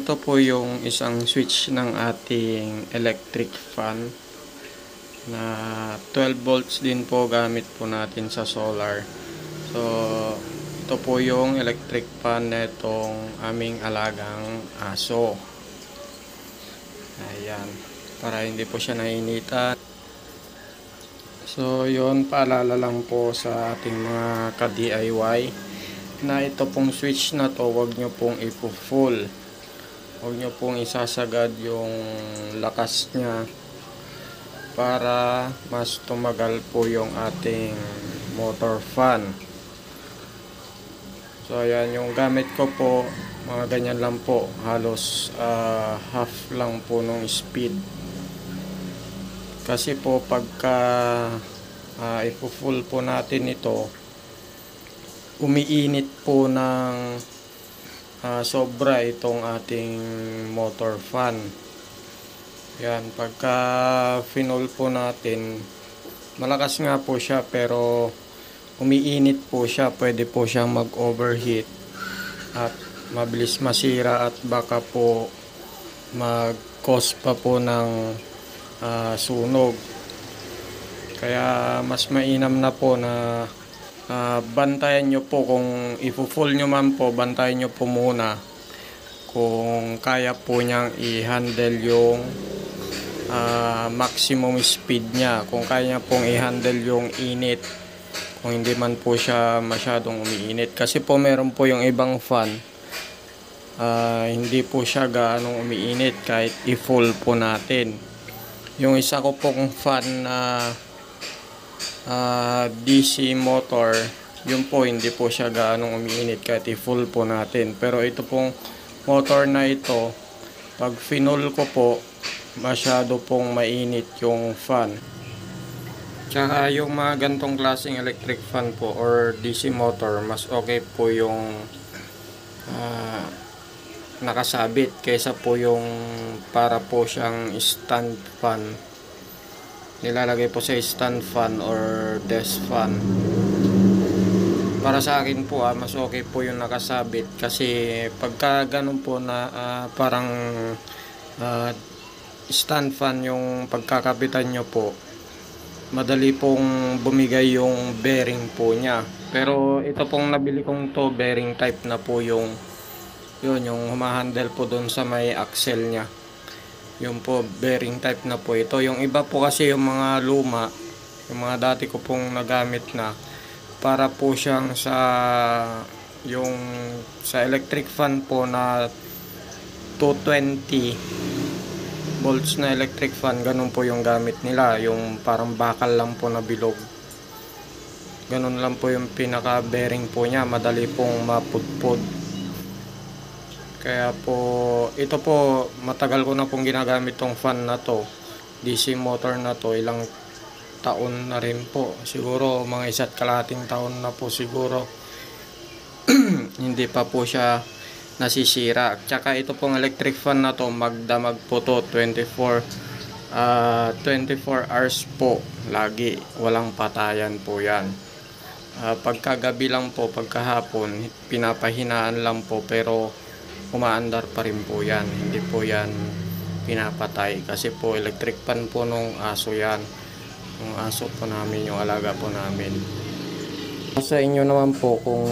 ito po yung isang switch ng ating electric fan na 12 volts din po, gamit po natin sa solar. So ito po yung electric fan netong aming alagang aso. Ayan, para hindi po siya nainitan. So yun, paalala lang po sa ating mga ka-DIY na ito pong switch na to, wag nyo pong ipo-full, wag nyo pong isasagad yung lakas nya para mas tumagal po yung ating motor fan. So ayan, yung gamit ko po, mga ganyan lang po, halos half lang po nung speed. Kasi po pagka ipo-full po natin ito, umiinit po ng sobra itong ating motor fan. Yan, pagka finol po natin, malakas nga po siya pero umiinit po siya, pwede po siyang mag-overheat at mabilis masira at baka po mag-cause pa po ng sunog. Kaya mas mainam na po na bantayan nyo po, kung ipo-full nyo man po, bantayan nyo po muna kung kaya po niyang i-handle yung maximum speed niya, kung kaya niya pong i-handle yung init, kung hindi man po siya masyadong umiinit. Kasi po meron po yung ibang fan, hindi po siya gaanong umiinit kahit i-full po natin. Yung isa ko pong fan na DC motor, yun po hindi po siya gaanong umiinit kahit i-full po natin. Pero ito pong motor na ito, pag finol ko po, masyado pong mainit yung fan. Tsaka yung mga gantong klaseng electric fan po or DC motor, mas okay po yung nakasabit kaysa po yung para po siyang stand fan, nilalagay po sa stand fan or desk fan. Para sa akin po mas okay po yung nakasabit, kasi pagka ganun po na parang stand fan yung pagkakabitan nyo po, madali pong bumigay yung bearing po niya. Pero ito pong nabili kong to, bearing type na po yung yung humahandle po doon sa may axle niya. Yung po, bearing type na po ito. Yung iba po kasi yung mga luma, yung mga dati ko pong nagamit na, para po siyang sa electric fan po na 220 volts na electric fan, ganun po yung gamit nila, yung parang bakal lang po na bilog. Ganun lang po yung pinaka bearing po niya, madali pong mapudpud. Kaya po, ito po, matagal ko na pong ginagamit tong fan na to, DC motor na to, ilang taon na rin po. Siguro mga 1.5 taon na po siguro. Hindi pa po siya nasisira. Tsaka ito pong electric fan na to, magdamag po to 24 hours po, lagi, walang patayan po yan. Pagkagabi lang po, pagkahapon, pinapahinaan lang po, pero umaandar pa rin po yan, hindi po yan pinapatay. Kasi po electric fan po nung aso yan, yung aso po namin, yung alaga po namin. Sa inyo naman po, kung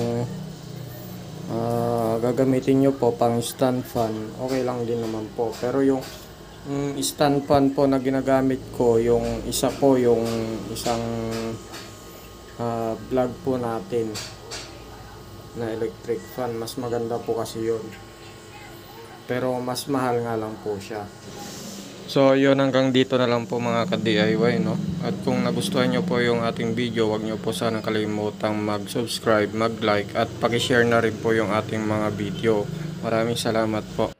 gagamitin nyo po pang stand fan, okay lang din naman po. Pero yung stand fan po na ginagamit ko, yung isa po, yung isang vlog po natin na electric fan, mas maganda po kasi yun, pero mas mahal nga lang po siya. So yun, hanggang dito na lang po mga ka-DIY, no? At kung nagustuhan nyo po yung ating video, wag nyo po sanang kalimutang mag-subscribe, mag-like at paki-share na rin po yung ating mga video. Maraming salamat po.